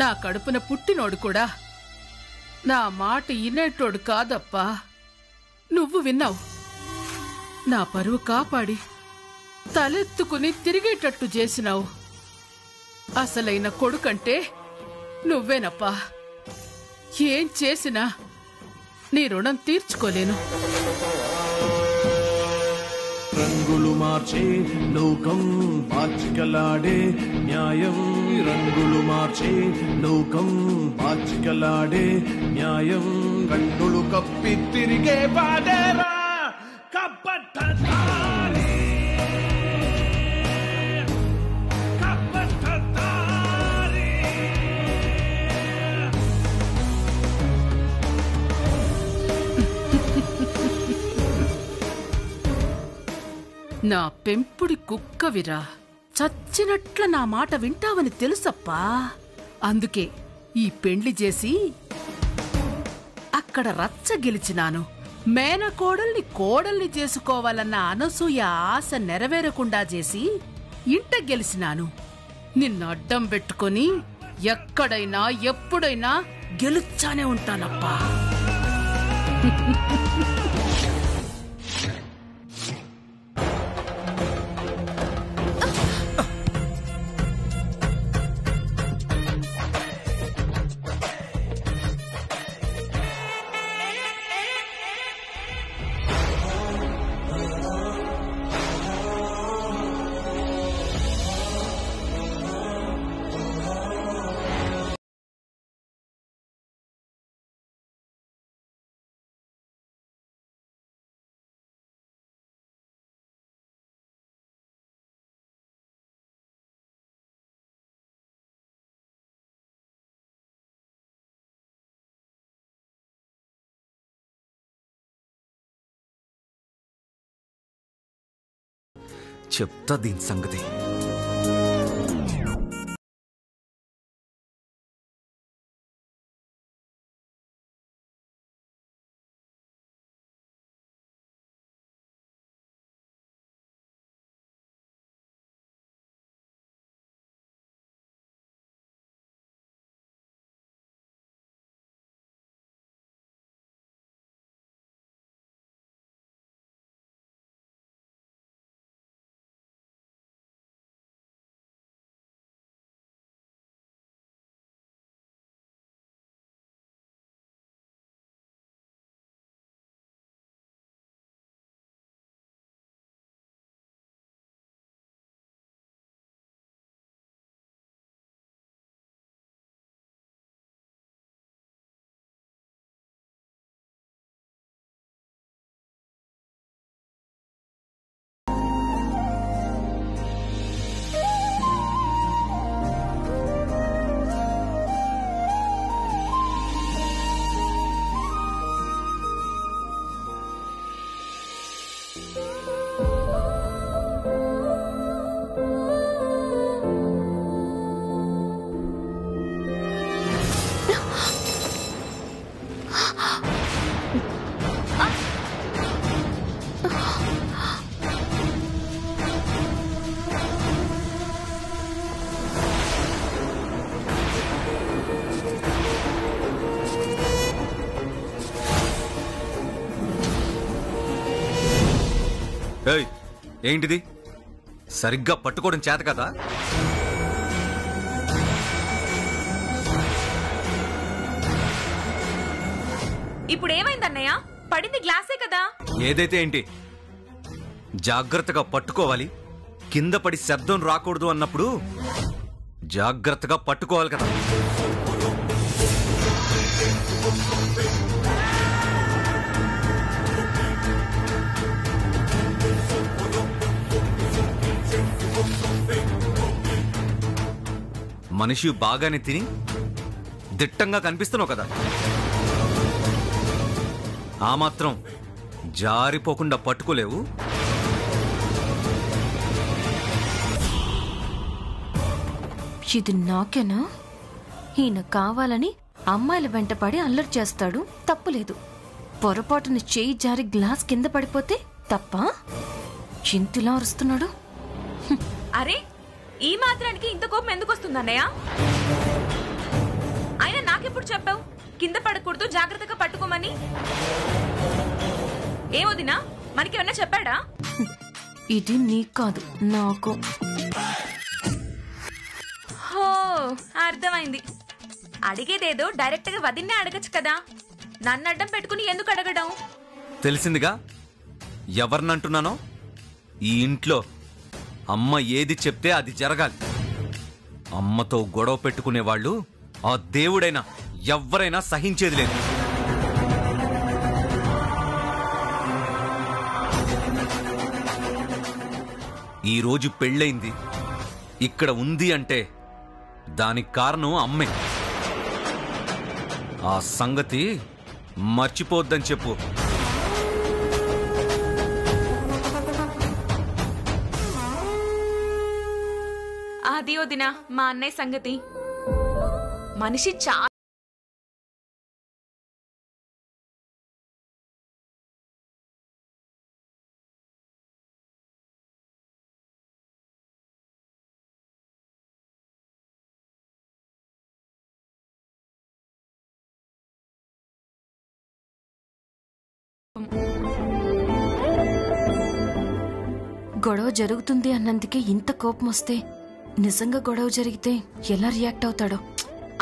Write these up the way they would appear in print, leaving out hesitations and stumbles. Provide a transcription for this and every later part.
నా కడుపున పుట్టినోడు కూడా నా మాట ఇనేటోడు కాదప్పా. నువ్వు విన్నావు. నా పరువు కాపాడి తలెత్తుకుని తిరిగేటట్టు చేసినావు. అసలైన కొడుకంటే నువ్వేనప్పా. ఏం చేసినా నీ రుణం తీర్చుకోలేను. రంగులు మార్చే లోకం బాచికలాడే న్యాయం. రంగులు మార్చే లోకం బాచికలాడే న్యాయం. కన్నులు కప్పి తిరిగే బాడేరా కప్పట్టాలి. నా పెంపుడి కుక్కవిరా. చచ్చినట్ల నా మాట వింటావని తెలుసప్పా. అందుకే ఈ పెండ్లి చేసి అక్కడ రచ్చ గెలిచినాను. మేనకోడల్ని కోడల్ని చేసుకోవాలన్న అనసూయ ఆశ నెరవేరకుండా చేసి ఇంట గెలిచినాను. నిన్ను అడ్డం పెట్టుకొని ఎక్కడైనా ఎప్పుడైనా గెలుచానే ఉంటానప్పా. చెప్తా దీని సంగతి. ఏంటిది? సరిగ్గా పట్టుకోవడం చేత కదా? ఇప్పుడు ఏమైందన్నయ్య? పడింది గ్లాసే కదా. ఏదైతే ఏంటి, జాగ్రత్తగా పట్టుకోవాలి. కింద పడి శబ్దం రాకూడదు అన్నప్పుడు జాగ్రత్తగా పట్టుకోవాలి కదా. మనిషి బాగానే తిని దిట్టంగా కనిపిస్తున్నావు కదా, ఆ మాత్రం జారిపోకుండా పట్టుకోలేవు. ఇది నాకేనా? ఈయన కావాలని అమ్మాయిల వెంటపడి అల్లరి చేస్తాడు, తప్పులేదు. పొరపాటున చేయి జారి గ్లాస్ కింద పడిపోతే తప్ప? చింతిలా అరుస్తున్నాడు. అరే, ఈ మాత్రానికి ఇంత కోపం ఎందుకు వస్తుందన్నయ్య? నువ్వెప్పుడు చెప్పావు కింద పడకూడదు జాగ్రత్తగా పట్టుకోమని? ఏమొదినా మనకేమన్నా చెప్పాడా? ఇది నీకు కాదు, నాకు. హో, అర్థమైంది. అడిగేదేదో డైరెక్ట్ గా వదిన్నే అడగచ్చు కదా, నన్ను అడ్డం పెట్టుకుని ఎందుకు అడగడం? తెలిసిందిగా ఎవరినంటున్నానో. ఈ ఇంట్లో అమ్మ ఏది చెప్తే అది జరగాలి. అమ్మతో గొడవ పెట్టుకునేవాళ్ళు ఆ దేవుడైనా ఎవ్వరైనా సహించేది లేదు. ఈరోజు పెళ్ళయింది, ఇక్కడ ఉంది అంటే దానికి కారణం అమ్మే. ఆ సంగతి మర్చిపోద్దని చెప్పు. అది వదినా మా అన్నయ్య సంగతి. మనిషి చాలా గొడవ జరుగుతుంది అన్నందుకే ఇంత కోపం వస్తే నిజంగా గొడవ జరిగితే ఎలా రియాక్ట్ అవుతాడో.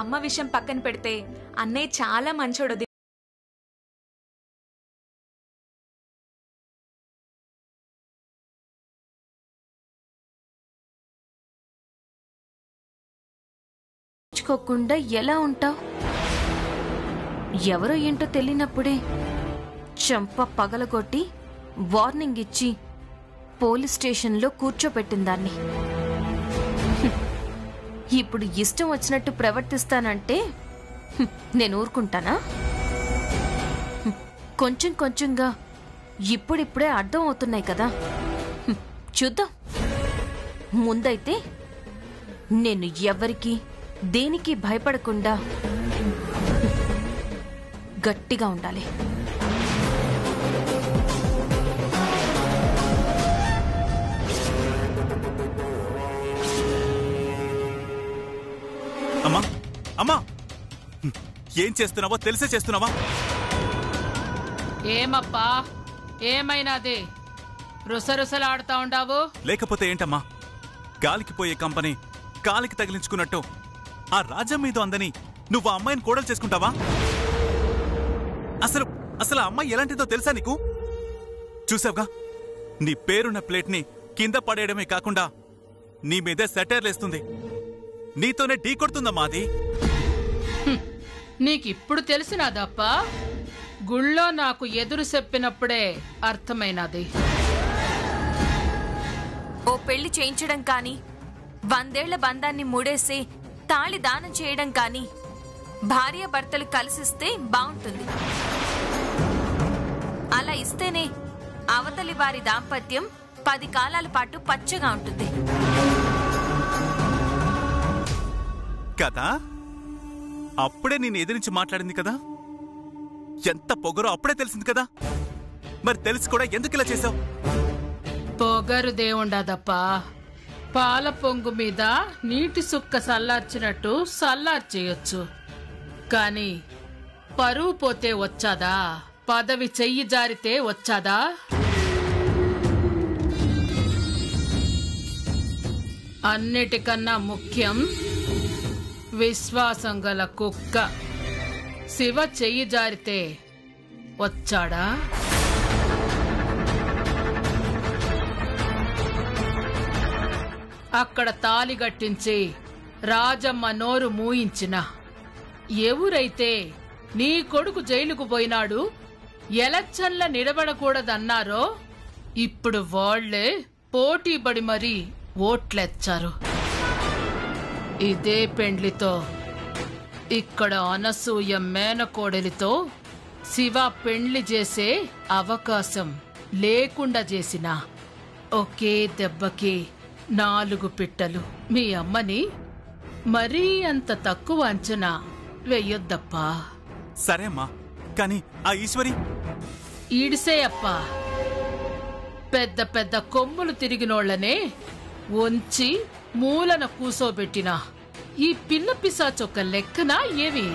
అమ్మ విషయం పక్కన పెడితే అన్నయ్య చాలా మంచోడు. తెచ్చుకోకుండా ఎలా ఉంటావు? ఎవరో ఏంటో తెలియనప్పుడే చంప పగలగొట్టి వార్నింగ్ ఇచ్చి పోలీస్ స్టేషన్లో కూర్చోపెట్టిందాన్ని. ఇప్పుడు ఇష్టం వచ్చినట్టు ప్రవర్తిస్తానంటే నేను ఊరుకుంటానా? కొంచెం కొంచెంగా ఇప్పుడిప్పుడే అర్థం అవుతున్నాయి కదా, చూద్దాం. ముందైతే నేను ఎవరికి దేనికి భయపడకుండా గట్టిగా ఉండాలి. అమ్మా అమ్మా, ఏం చేస్తున్నావో తెలిసే చేస్తున్నావా? ఏమప్పా, ఏమైనాది? రుసరుసలాడుతా ఉండావు. లేకపోతే ఏంటమ్మా, గాలికి పోయే కంపెనీ కాలికి తగిలించుకున్నట్టు ఆ రాజ్యం మీద అందని నువ్వు ఆ అమ్మాయిని కోడలు చేసుకుంటావా? అసలు అసలు ఆ అమ్మాయి ఎలాంటిదో తెలుసా నీకు? చూసావుగా, నీ పేరున్న ప్లేట్ని కింద పడేయడమే కాకుండా నీ మీదే సెటైర్లేస్తుంది. నీతోనే ఢీ కొడుతుందమ్మా అది. నీకిప్పుడు తెలిసినాదప్ప? గుళ్ళో నాకు ఎదురు చెప్పినప్పుడే అర్థమైనది. ఓ పెళ్లి చేయించడం కానీ, 100 ఏళ్ల బంధాన్ని మూడేసి తాళి దానం చేయడం కానీ భార్యాభర్తలు కలిసిస్తే బాగుంటుంది. అలా ఇస్తేనే అవతలి వారి దాంపత్యం 10 కాలాల పాటు పచ్చగా ఉంటుంది కదా. అప్పుడే నేను ఎదిరించి మాట్లాడింది కదా, ఎంత పొగరో అప్పుడే తెలిసింది కదా. మరి తెలిసి కూడా ఎందుకు ఇలా చేశావు? పొగరు దేవుండదప్పా. పాల పొంగు మీద నీటి సుక్క సల్లార్చినట్టు సల్లార్చేయొచ్చు, కాని పరువు పోతే వచ్చాదా? పదవి చెయ్యి జారితే వచ్చాదా? అన్నిటికన్నా ముఖ్యం విశ్వాసం గల కుక్క శివ చెయ్యి జారితే వచ్చాడా? అక్కడ తాలి గట్టించి రాజమ్మ నోరు మూయించిన ఎవరైతే నీ కొడుకు జైలుకు పోయినాడు, ఎలక్షన్ల నిలబడకూడదన్నారో ఇప్పుడు వాళ్లే పోటీపడి మరీ ఓట్లెచ్చారు. ఇదే పెండ్లితో ఇక్కడ అనసూయ మేనకోడలితో శివ పెండ్లి చేసే అవకాశం లేకుండా చేసిన ఒకే దెబ్బకి 4 పిట్టలు. మీ అమ్మని మరీ అంత తక్కువ అంచనా వెయ్యొద్దప్పా. సరే అమ్మా, కానీ ఆ ఈశ్వరి ఈడిసే అప్పా. పెద్ద పెద్ద కొమ్ములు తిరిగినోళ్లనే వంచి మూలన కూసోబెట్టిన ఈ పిల్ల పిశాచొక్క లెక్కనా ఏవి?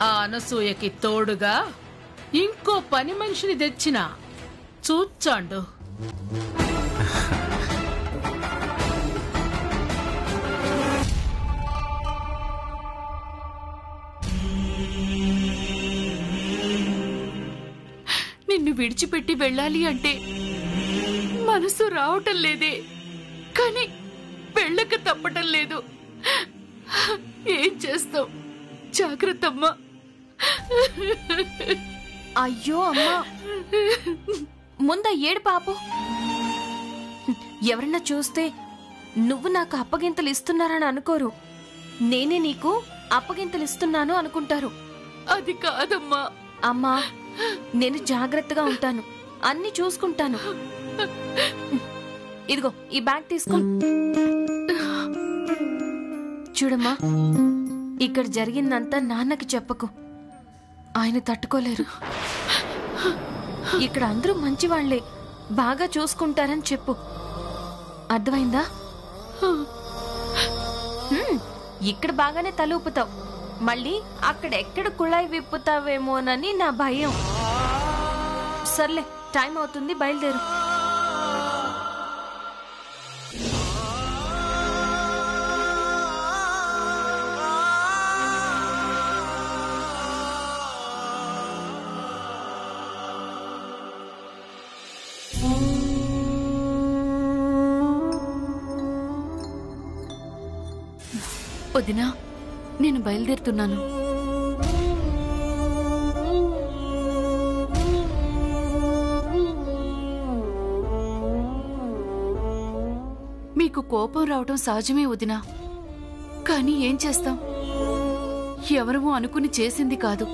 ఆ అనసూయకి తోడుగా ఇంకో పని మనిషిని తెచ్చినా చూచాండు. నిన్ను విడిచిపెట్టి వెళ్ళాలి అంటే మనసు రావటం లేదే, కానీ వెళ్ళక తప్పటం లేదు. ఏం చేస్తావు? జాగ్రత్త అమ్మా. అయ్యో అమ్మా, ముందా ఏడు పాపు. ఎవరన్నా చూస్తే నువ్వు నాకు అప్పగింతలు ఇస్తున్నారని అనుకోరు, నేనే నీకు అప్పగింతలు ఇస్తున్నాను అనుకుంటారు. అది కాదమ్మా. అమ్మా, నేను జాగ్రత్తగా ఉంటాను, అన్ని చూసుకుంటాను. ఇదిగో ఈ బ్యాగ్ తీసుకో. చూడమ్మా, ఇక్కడ జరిగిందంతా నాన్నకి చెప్పకు, ఆయన తట్టుకోలేరు. ఇక్కడ అందరూ మంచివాళ్లే, బాగా చూసుకుంటారని చెప్పు. అర్థమైందా? ఇక్కడ బాగానే తలూపుతావు, మళ్ళీ అక్కడెక్కడ కుళాయి విప్పుతావేమోనని నా భయం. సర్లే, టైం అవుతుంది, బయలుదేరు. వదినా, నేను బయలుదేరుతున్నాను. మీకు కోపం రావటం సహజమే వదినా, కానీ ఏం చేస్తాం? ఎవరమో అనుకుని చేసింది కాదు.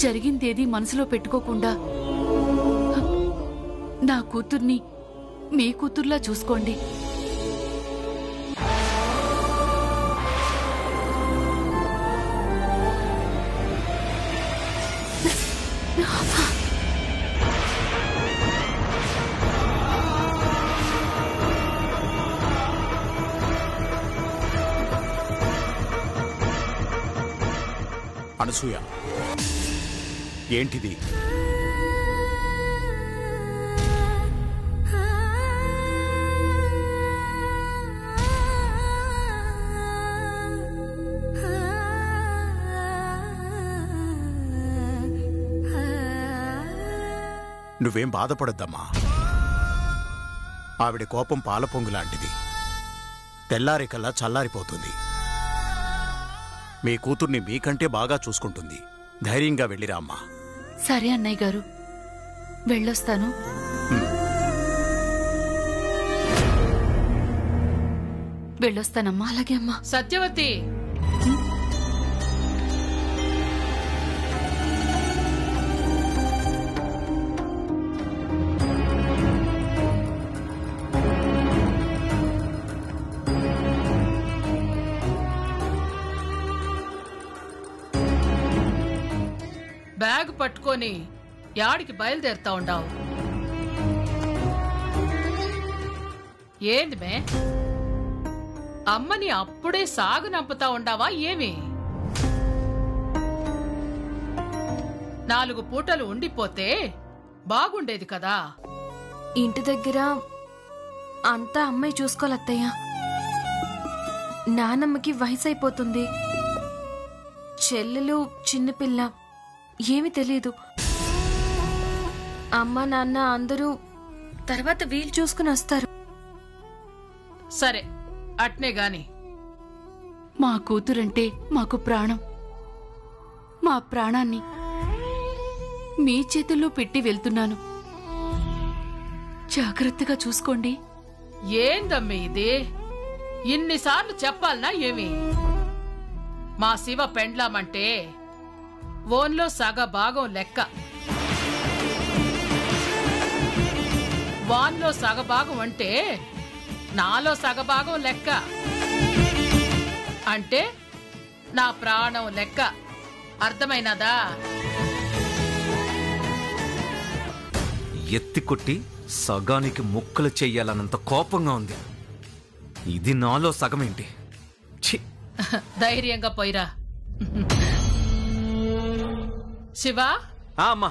జరిగిందేది మనసులో పెట్టుకోకుండా నా కూతుర్ని మీ కూతుర్లా చూసుకోండి. అనసూయ, ఏంటిది? నువ్వేం బాధపడద్దమ్మా. ఆవిడ కోపం పాల పొంగులాంటిది, తెల్లారికల్లా చల్లారిపోతుంది. మీ కూతుర్ని మీకంటే బాగా చూసుకుంటుంది. ధైర్యంగా వెళ్ళిరా అమ్మా. సరే అన్నయ్య గారు, వెళ్ళొస్తాను. వెళ్ళొస్తానమ్మా. అలాగే అమ్మా. సత్యవతి, బ్యాగ్ పట్టుకొని యాడికి బయలుదేరుతా ఉండావు? ఏంది మే, అమ్మని అప్పుడే సాగునంపుతా ఉండావా ఏమి? 4 పూటలు ఉండిపోతే బాగుండేది కదా. ఇంటి దగ్గర అంతా అమ్మాయి చూసుకోలత్తయ్య. నానమ్మకి వయసు అయిపోతుంది, చెల్లెలు చిన్నపిల్ల, ఏమి తెలీదు. అమ్మ నాన్న అందరూ తర్వాత వీలు చూసుకుని వస్తారు. సరే, అట్నే గాని. మా కూతురంటే మాకు ప్రాణం. మా ప్రాణాన్ని మీ చేతుల్లో పెట్టి వెళ్తున్నాను. జాగ్రత్తగా చూసుకోండి. ఏందమ్మి ఇది? ఇన్నిసార్లు చెప్పాలనా ఏమి? మా శివ పెండ్లామంటే ఓన్లో సగ భాగం లెక్క, వాన్లో సగభాగం అంటే నాలో సగభాగం లెక్క, అంటే నా ప్రాణం లెక్క. అర్థమైనదా? ఎత్తి కొట్టి సగానికి ముక్కలు చెయ్యాలన్నంత కోపంగా ఉంది. ఇది నాలో సగమేంటి? ఛీ! ధైర్యంగా పోయిరా. శివ అమ్మా.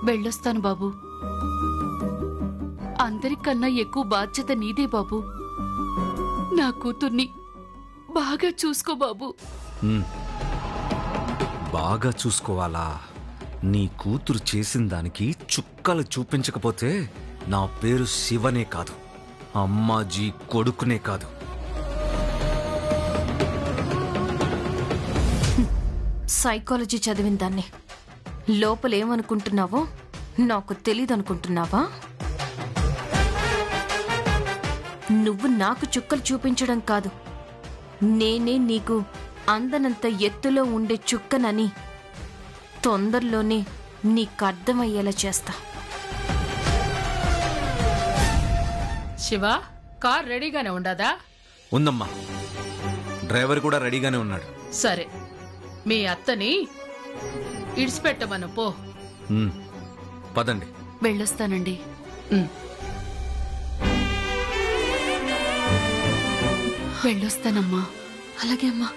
వెళ్ళొస్తాను బాబు. అందరికన్నా ఎక్కువ బాధ్యత నీదే బాబు. నా కూతుర్ని బాగా చూసుకో బాబు. బాగా చూసుకోవాలా? నీ కూతురు చేసిన దానికి చుక్కలు చూపించకపోతే నా పేరు శివనే కాదు, అమ్మాజీ కొడుకునే కాదు. సైకాలజీ చదివిన దాన్ని లోపలేమనుకుంటున్నావో నాకు తెలీదనుకుంటున్నావా? నువ్వు నాకు చుక్కలు చూపించడం కాదు, నేనే నీకు అందనంత ఎత్తులో ఉండే చుక్కనని తొందరలోనే నీకర్థమయ్యేలా చేస్తా. శివ, కార్ రెడీగానే ఉండదా? ఉందమ్మా, డ్రైవర్ కూడా రెడీగానే ఉన్నాడు. సరే, మీ అత్తని ఇడిచిపెట్టమను పో. పదండి. వెళ్ళొస్తానండి. వెళ్ళొస్తానమ్మా. అలాగే అమ్మా.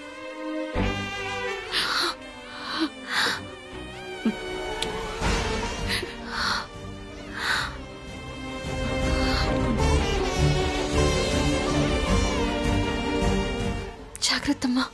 జాగ్రత్తమ్మా.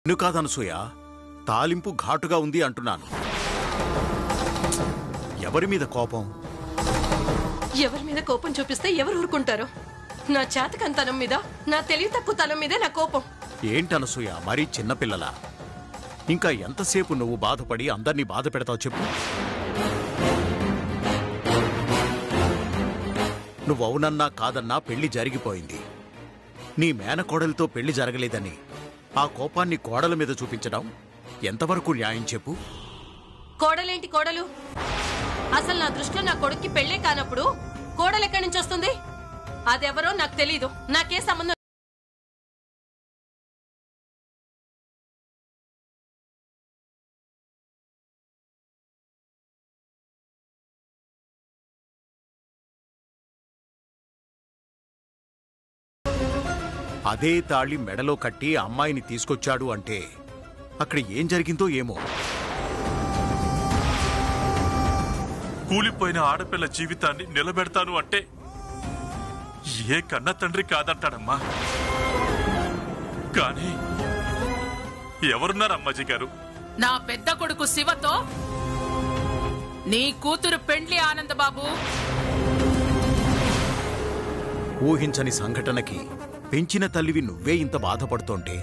నిన్ను కాదనసూయ, తాలింపు ఘాటుగా ఉంది అంటున్నాను. ఎవరి మీద కోపం? ఎవరి మీద కోపం చూపిస్తే ఎవరు ఊరుకుంటారు? నా చేతకంతనం మీద, నా తెలివి తక్కువ తనం మీదే నా కోపం. ఏంటనసూయ, మరీ చిన్నపిల్లలా? ఇంకా ఎంతసేపు నువ్వు బాధపడి అందర్నీ బాధ పెడతావు చెప్పు. నువ్వు అవునన్నా కాదన్నా పెళ్లి జరిగిపోయింది. నీ మేనకోడలితో పెళ్లి జరగలేదని ఆ కోపాన్ని కోడల మీద చూపించడం ఎంతవరకు న్యాయం చెప్పు. కోడలేంటి కోడలు? అసలు నా దృష్టిలో నా కొడుక్కి పెళ్లే కానప్పుడు కోడలు ఎక్కడి నుంచి వస్తుంది? అదెవరో నాకు తెలీదు, నాకే సంబంధం. అదే తాళి మెడలో కట్టి అమ్మాయిని తీసుకొచ్చాడు అంటే అక్కడ ఏం జరిగిందో ఏమో. కూలిపోయిన ఆడపిల్ల జీవితాన్ని నిలబెడతాను అంటే ఏ కన్న తండ్రి కాదంటాడమ్మా. కానీ ఎవరున్నారు అమ్మాజీ గారు? నా పెద్ద కొడుకు శివతో నీ కూతురు పెండ్లి ఆనందబాబు. ఊహించని సంఘటనకి పెంచిన తల్లివి నువ్వే ఇంత బాధపడుతోంటే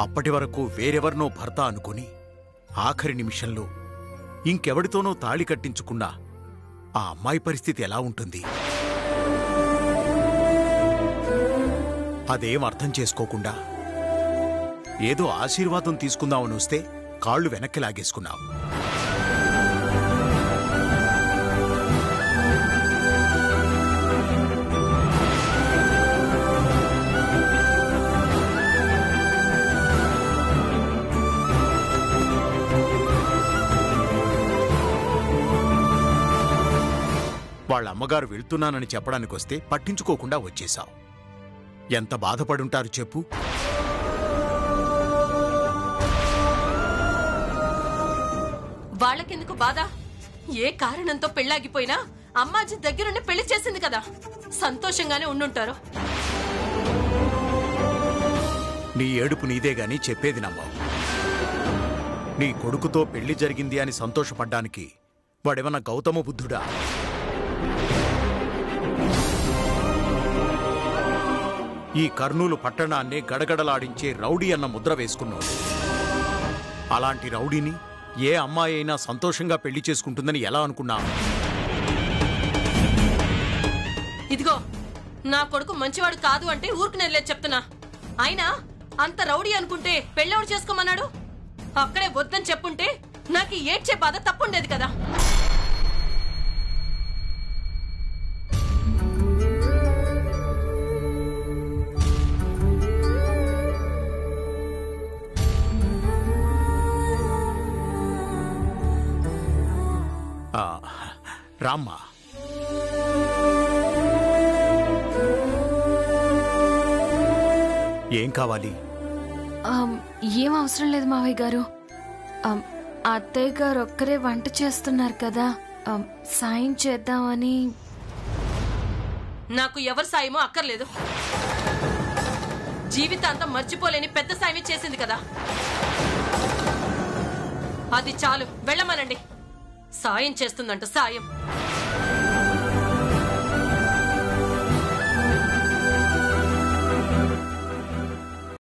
అప్పటి వరకు వేరెవరినో భర్త అనుకుని ఆఖరి నిమిషంలో ఇంకెవడితోనో తాళి కట్టించుకున్నా ఆ అమ్మాయి పరిస్థితి ఎలా ఉంటుంది? అదేం అర్థం చేసుకోకుండా ఏదో ఆశీర్వాదం తీసుకుందామని వస్తే కాళ్ళు వెనక్కి లాగేసుకున్నావు. వాళ్ళ అమ్మగారు వెళ్తున్నానని చెప్పడానికొస్తే పట్టించుకోకుండా వచ్చేశావు. ఎంత బాధపడుంటారు చెప్పు. వాళ్ళకెందుకు బాధ? ఏ కారణంతో పెళ్ళాగిపోయినా అమ్మాజీ దగ్గరుండి పెళ్లి చేసింది కదా, సంతోషంగానే ఉండుంటారు. నీ ఏడుపు నీదే గాని చెప్పేది నమ్మవు. నీ కొడుకుతో పెళ్లి జరిగింది అని సంతోషపడ్డానికి వాడేమన్నా గౌతమ బుద్ధుడా? ఈ కర్నూలు పట్టణాన్నే గడగడలాడించే రౌడీ అన్న ముద్ర వేసుకున్నాడు. అలాంటి రౌడీని ఏ అమ్మాయి అయినా సంతోషంగా పెళ్లి చేసుకుంటుందని ఎలా అనుకున్నా? ఇదిగో నా కొడుకు మంచివాడు కాదు అంటే ఊరుకునేలేదు చెప్తున్నా. అయినా అంత రౌడీ అనుకుంటే పెళ్ళెవడు చేసుకోమన్నాడు? అక్కడే వద్దని చెప్పుంటే నాకు ఏడ్చే బాధ తప్పుండేది కదా. రామ్మా, ఏం కావాలి? ఏం అవసరం లేదు మావయ్య గారు. అత్తయ్య గారు ఒక్కరే వంట చేస్తున్నారు కదా, సాయం చేద్దామని. నాకు ఎవరి సాయమో అక్కర్లేదు. జీవితాంతం మర్చిపోలేని పెద్ద సాయమే చేసింది కదా, అది చాలు. వెళ్ళమనండి. సాయం చేస్తుందంట సాయం.